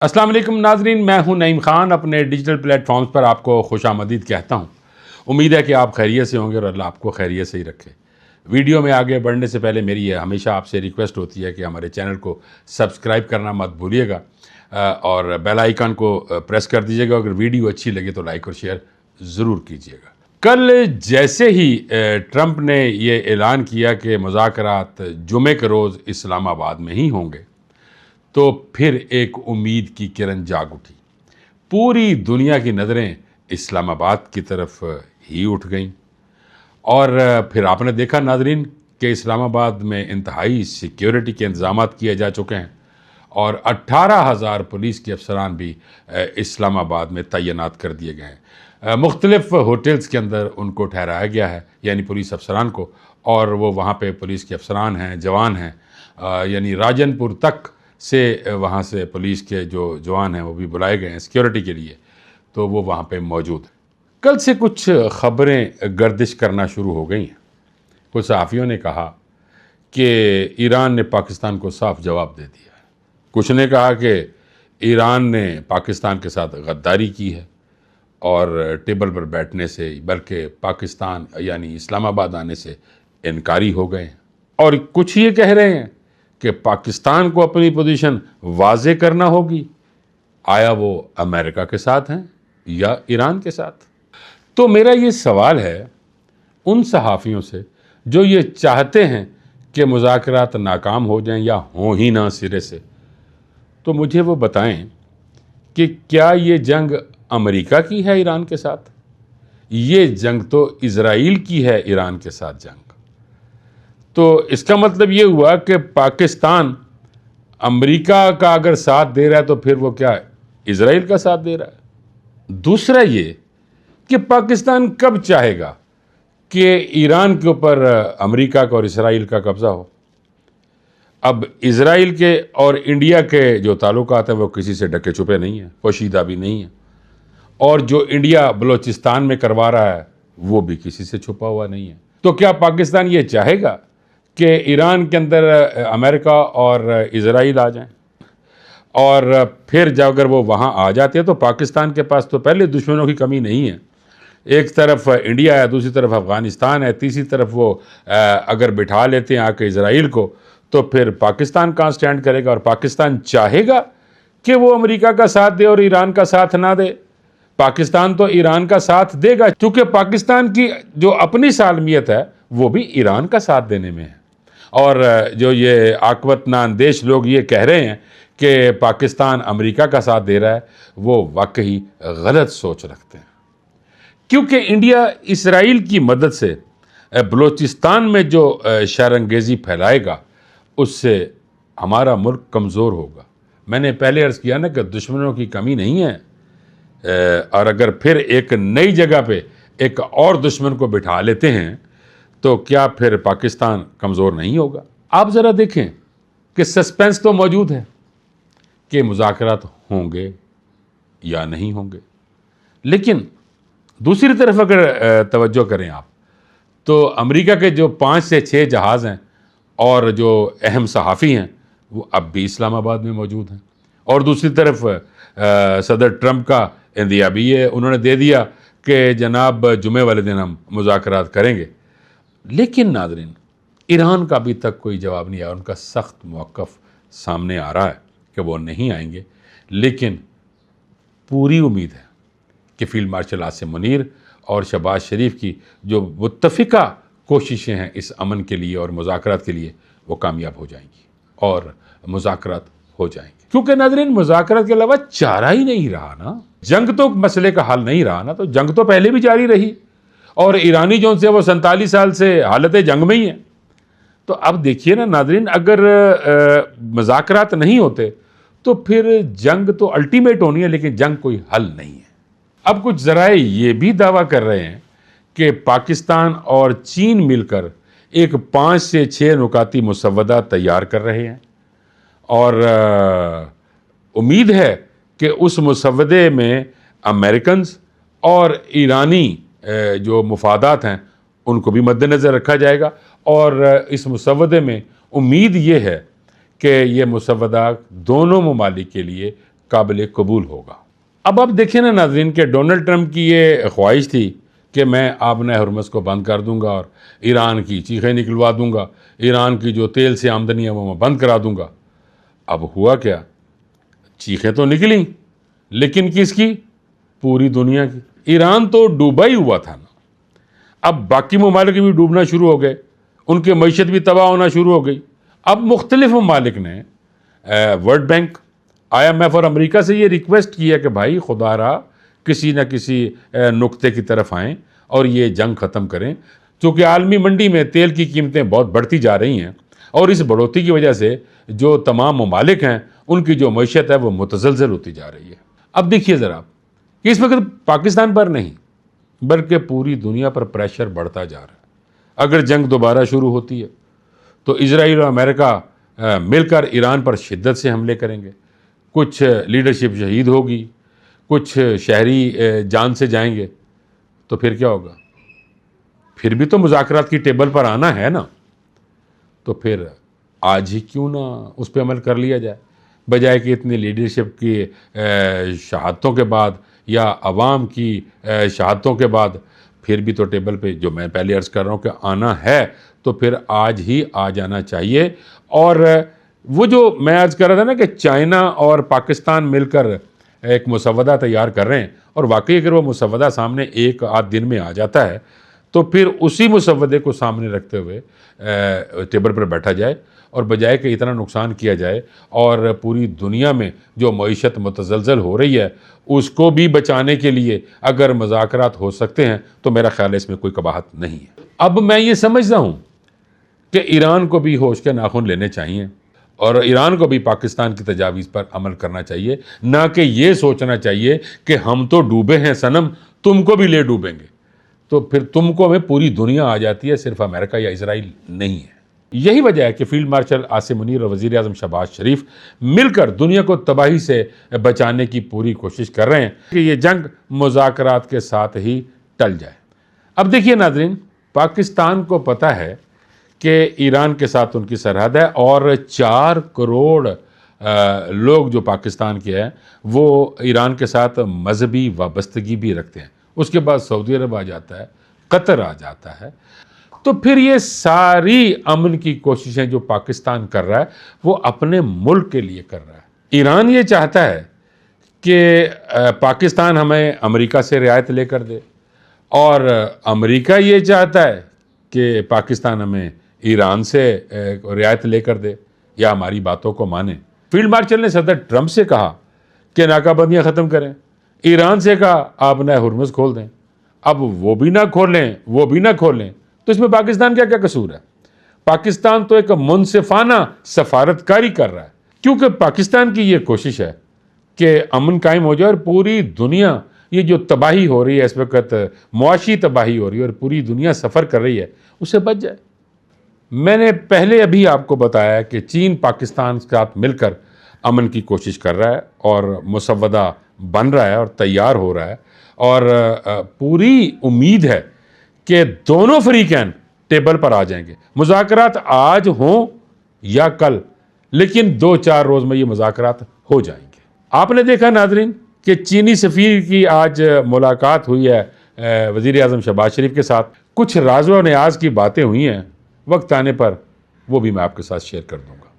अस्सलाम वालेकुम नाजरीन, मैं हूं नईम खान। अपने डिजिटल प्लेटफॉर्म्स पर आपको खुशामदीद कहता हूं। उम्मीद है कि आप खैरियत से होंगे और अल्लाह आपको खैरियत से ही रखे। वीडियो में आगे बढ़ने से पहले मेरी ये हमेशा आपसे रिक्वेस्ट होती है कि हमारे चैनल को सब्सक्राइब करना मत भूलिएगा और बेल आइकन को प्रेस कर दीजिएगा। अगर वीडियो अच्छी लगे तो लाइक और शेयर ज़रूर कीजिएगा। कल जैसे ही ट्रंप ने ये ऐलान किया कि मुज़ाकरात जुमे के रोज़ इस्लामाबाद में ही होंगे, तो फिर एक उम्मीद की किरण जाग उठी। पूरी दुनिया की नज़रें इस्लामाबाद की तरफ ही उठ गईं और फिर आपने देखा नाजरीन कि इस्लामाबाद में इंतहाई सिक्योरिटी के इंतजाम किए जा चुके हैं और 18,000 पुलिस के अफसरान भी इस्लामाबाद में तैनात कर दिए गए हैं। मुख्तलिफ होटल्स के अंदर उनको ठहराया गया है, यानी पुलिस अफसरान को, और वो वहाँ पे पुलिस के अफसरान हैं, जवान हैं, यानी राजनपुर तक से वहाँ से पुलिस के जो जवान हैं वो भी बुलाए गए हैं सिक्योरिटी के लिए, तो वो वहाँ पे मौजूद हैं। कल से कुछ ख़बरें गर्दिश करना शुरू हो गई हैं। कुछ सहाफ़ियों ने कहा कि ईरान ने पाकिस्तान को साफ जवाब दे दिया है। कुछ ने कहा कि ईरान ने पाकिस्तान के साथ गद्दारी की है और टेबल पर बैठने से, बल्कि पाकिस्तान यानी इस्लामाबाद आने से इनकारी हो गए हैं। और कुछ ये कह रहे हैं कि पाकिस्तान को अपनी पोजीशन वाज़े करना होगी, आया वो अमेरिका के साथ हैं या ईरान के साथ। तो मेरा ये सवाल है उन सहाफ़ियों से जो ये चाहते हैं कि मुज़ाकरात नाकाम हो जाएं या हों ही ना सिरे से, तो मुझे वो बताएं कि क्या ये जंग अमेरिका की है ईरान के साथ? ये जंग तो इज़राइल की है ईरान के साथ जंग। तो इसका मतलब ये हुआ कि पाकिस्तान अमेरिका का अगर साथ दे रहा है तो फिर वो क्या इज़राइल का साथ दे रहा है? दूसरा ये कि पाकिस्तान कब चाहेगा कि ईरान के ऊपर अमेरिका का और इज़राइल का कब्ज़ा हो? अब इज़राइल के और इंडिया के जो ताल्लुकात हैं वो किसी से ढके छुपे नहीं हैं, पोशीदा भी नहीं है, और जो इंडिया बलूचिस्तान में करवा रहा है वो भी किसी से छुपा हुआ नहीं है। तो क्या पाकिस्तान ये चाहेगा कि ईरान के अंदर अमेरिका और इज़राइल आ जाएं? और फिर जब अगर वो वहाँ आ जाते हैं तो पाकिस्तान के पास तो पहले दुश्मनों की कमी नहीं है। एक तरफ इंडिया है, दूसरी तरफ अफ़गानिस्तान है, तीसरी तरफ वो अगर बिठा लेते हैं आके इज़राइल को, तो फिर पाकिस्तान कहाँ स्टैंड करेगा? और पाकिस्तान चाहेगा कि वो अमेरिका का साथ दे और ईरान का साथ ना दे? पाकिस्तान तो ईरान का साथ देगा, क्योंकि पाकिस्तान की जो अपनी सालमियत है वो भी ईरान का साथ देने में है। और जो ये आकवत नाअंदेश लोग ये कह रहे हैं कि पाकिस्तान अमेरिका का साथ दे रहा है, वो वाकई गलत सोच रखते हैं, क्योंकि इंडिया इसराइल की मदद से बलूचिस्तान में जो शरअंगेज़ी फैलाएगा उससे हमारा मुल्क कमज़ोर होगा। मैंने पहले अर्ज़ किया ना कि दुश्मनों की कमी नहीं है, और अगर फिर एक नई जगह पे एक और दुश्मन को बिठा लेते हैं तो क्या फिर पाकिस्तान कमज़ोर नहीं होगा? आप ज़रा देखें कि सस्पेंस तो मौजूद है कि मुज़ाकरात होंगे या नहीं होंगे, लेकिन दूसरी तरफ अगर तवज्जो करें आप, तो अमेरिका के जो 5 से 6 जहाज़ हैं और जो अहम सहाफ़ी हैं वो अब भी इस्लामाबाद में मौजूद हैं। और दूसरी तरफ सदर ट्रंप का इंदिया भी है, उन्होंने दे दिया कि जनाब जुमे वाले दिन हम मुज़ाकरात करेंगे। लेकिन नाज़रीन, ईरान का अभी तक कोई जवाब नहीं आया। उनका सख्त मौक़िफ़ सामने आ रहा है कि वो नहीं आएंगे, लेकिन पूरी उम्मीद है कि फ़ील्ड मार्शल आसिम मुनीर और शहबाज शरीफ की जो मुत्तफ़िका कोशिशें हैं इस अमन के लिए और मुज़ाकरात के लिए, वो कामयाब हो जाएंगी और मुज़ाकरात हो जाएंगे। क्योंकि नाज़रीन, मुज़ाकरात के अलावा चारा ही नहीं रहा ना। जंग तो मसले का हल नहीं रहा ना, तो जंग तो पहले भी जारी रही और ईरानी जो से वो 47 साल से हालत जंग में ही है। तो अब देखिए ना नाज़रीन, अगर मुज़ाकरात नहीं होते तो फिर जंग तो अल्टीमेट होनी है, लेकिन जंग कोई हल नहीं है। अब कुछ ज़राए ये भी दावा कर रहे हैं कि पाकिस्तान और चीन मिलकर एक 5 से 6 नुकाती मुसव्वदा तैयार कर रहे हैं और उम्मीद है कि उस मुसव्वदे में अमेरिकन्स और ईरानी जो मुफादात हैं उनको भी मद्देनज़र रखा जाएगा। और इस मुसव्वदे में उम्मीद ये है कि ये मुसव्वदा दोनों ममालिक के लिए काबिल कबूल होगा। अब देखिए ना नाज़रीन के डोनाल्ड ट्रंप की ये ख्वाहिश थी कि मैं आबना हरमज़ को बंद कर दूंगा और ईरान की चीखें निकलवा दूंगा, ईरान की जो तेल से आमदनी है वो मैं बंद करा दूंगा। अब हुआ क्या, चीखें तो निकली, लेकिन किसकी? पूरी दुनिया की। ईरान तो डूबा ही हुआ था ना, अब बाकी ममालिक भी डूबना शुरू हो गए, उनकी मईशत भी तबाह होना शुरू हो गई। अब मुख्तलिफ ममालिक ने वर्ल्ड बैंक, IMF और अमेरिका से ये रिक्वेस्ट की है कि भाई खुदारा किसी न किसी नुक्ते की तरफ आएँ और ये जंग ख़त्म करें, क्योंकि आलमी मंडी में तेल की कीमतें बहुत बढ़ती जा रही हैं और इस बढ़ोतरी की वजह से जो तमाम ममालिक हैं उनकी जो मईशत है वो मुतज़लज़ल होती जा रही है। अब देखिए ज़रा कि इस वक्त पाकिस्तान पर नहीं बल्कि पूरी दुनिया पर प्रेशर बढ़ता जा रहा है। अगर जंग दोबारा शुरू होती है तो इजराइल और अमेरिका मिलकर ईरान पर शिद्दत से हमले करेंगे, कुछ लीडरशिप शहीद होगी, कुछ शहरी जान से जाएंगे, तो फिर क्या होगा? फिर भी तो मुज़ाकरात की टेबल पर आना है ना, तो फिर आज ही क्यों ना उस पर अमल कर लिया जाए, बजाय कि इतनी लीडरशिप की शहादतों के बाद या अवाम की शहादतों के बाद फिर भी तो टेबल पे, जो मैं पहले अर्ज़ कर रहा हूँ कि आना है, तो फिर आज ही आ जाना चाहिए। और वो जो मैं अर्ज़ कर रहा था ना कि चाइना और पाकिस्तान मिलकर एक मुसव्वदा तैयार कर रहे हैं, और वाकई अगर वो मुसव्वदा सामने एक आध दिन में आ जाता है तो फिर उसी मुसव्वदे को सामने रखते हुए टेबल पर बैठा जाए, और बजाय कि इतना नुकसान किया जाए और पूरी दुनिया में जो मईशत मुतज़लज़ल हो रही है उसको भी बचाने के लिए अगर मुज़ाकरात हो सकते हैं तो मेरा ख्याल है इसमें कोई कबाहत नहीं है। अब मैं ये समझता हूँ कि ईरान को भी होश के नाखून लेने चाहिए और ईरान को भी पाकिस्तान की तजावीज़ पर अमल करना चाहिए, ना कि ये सोचना चाहिए कि हम तो डूबे हैं सनम, तुमको भी ले डूबेंगे। तो फिर तुमको में पूरी दुनिया आ जाती है, सिर्फ अमेरिका या इजराइल नहीं है। यही वजह है कि फील्ड मार्शल आसिम मुनीर और वज़ीर आज़म शहबाज शरीफ मिलकर दुनिया को तबाही से बचाने की पूरी कोशिश कर रहे हैं कि ये जंग मुज़ाकरात के साथ ही टल जाए। अब देखिए नाज़रीन, पाकिस्तान को पता है कि ईरान के साथ उनकी सरहद है और 4 करोड़ लोग जो पाकिस्तान के हैं वो ईरान के साथ मजहबी वाबस्तगी भी रखते हैं। उसके बाद सऊदी अरब आ जाता है, कतर आ जाता है। तो फिर ये सारी अमन की कोशिशें जो पाकिस्तान कर रहा है वो अपने मुल्क के लिए कर रहा है। ईरान ये चाहता है कि पाकिस्तान हमें अमेरिका से रियायत लेकर दे, और अमेरिका ये चाहता है कि पाकिस्तान हमें ईरान से रियायत लेकर दे या हमारी बातों को माने। फील्ड मार्शल ने सदर ट्रंप से कहा कि नाकाबंदियाँ ख़त्म करें, ईरान से कहा आप नए हुर्मुज़ खोल दें। अब वो भी ना खोलें तो इसमें पाकिस्तान क्या क्या कसूर है? पाकिस्तान तो एक मुनसिफाना सफारतकारी कर रहा है, क्योंकि पाकिस्तान की ये कोशिश है कि अमन कायम हो जाए और पूरी दुनिया, ये जो तबाही हो रही है इस वक्त, मुआशी तबाही हो रही है और पूरी दुनिया सफ़र कर रही है, उससे बच जाए। मैंने पहले अभी आपको बताया कि चीन पाकिस्तान के साथ मिलकर अमन की कोशिश कर रहा है और मुसव्वदा बन रहा है और तैयार हो रहा है, और पूरी उम्मीद है कि दोनों फरीकैन टेबल पर आ जाएंगे। मुज़ाकरात आज हों या कल, लेकिन 2-4 रोज़ में ये मुज़ाकरात हो जाएंगे। आपने देखा नाज़रीन कि चीनी सफ़ीर की आज मुलाकात हुई है वज़ीर आज़म शहबाज शरीफ के साथ। कुछ राज़ व न्याज़ की बातें हुई हैं, वक्त आने पर वो भी मैं आपके साथ शेयर कर दूंगा।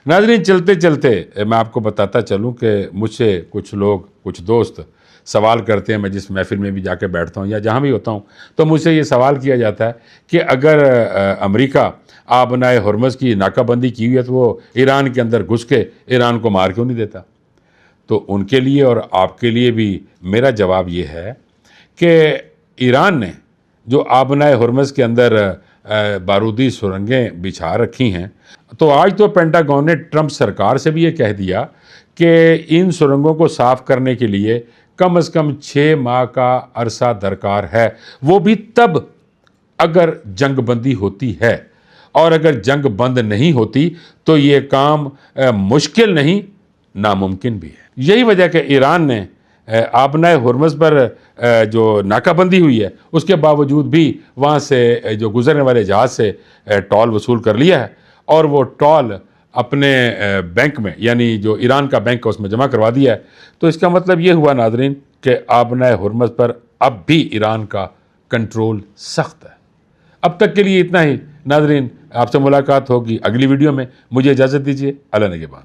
नाज़रीन, चलते चलते मैं आपको बताता चलूं कि मुझसे कुछ लोग, कुछ दोस्त सवाल करते हैं। मैं जिस महफिल में भी जाके बैठता हूं या जहां भी होता हूं तो मुझसे ये सवाल किया जाता है कि अगर अमेरिका आबनाए हुर्मुज़ की नाकाबंदी की हुई है तो वो ईरान के अंदर घुस के ईरान को मार क्यों नहीं देता? तो उनके लिए और आपके लिए भी मेरा जवाब ये है कि ईरान ने जो आबनाए हुर्मुज़ के अंदर बारूदी सुरंगें बिछा रखी हैं, तो आज तो पेंटागन ने ट्रंप सरकार से भी ये कह दिया कि इन सुरंगों को साफ़ करने के लिए कम से कम 6 माह का अरसा दरकार है, वो भी तब अगर जंग बंदी होती है, और अगर जंग बंद नहीं होती तो ये काम मुश्किल नहीं नामुमकिन भी है। यही वजह कि ईरान ने आबनाए हुर्मुज़ पर जो नाकाबंदी हुई है उसके बावजूद भी वहाँ से जो गुजरने वाले जहाज़ से टॉल वसूल कर लिया है, और वो टॉल अपने बैंक में, यानी जो ईरान का बैंक है उसमें जमा करवा दिया है, तो इसका मतलब ये हुआ नाजरीन कि आबनाए हुर्मुज़ पर अब भी ईरान का कंट्रोल सख्त है। अब तक के लिए इतना ही नाजरीन, आपसे मुलाकात होगी अगली वीडियो में। मुझे इजाज़त दीजिए। अल्लाह निगहबान।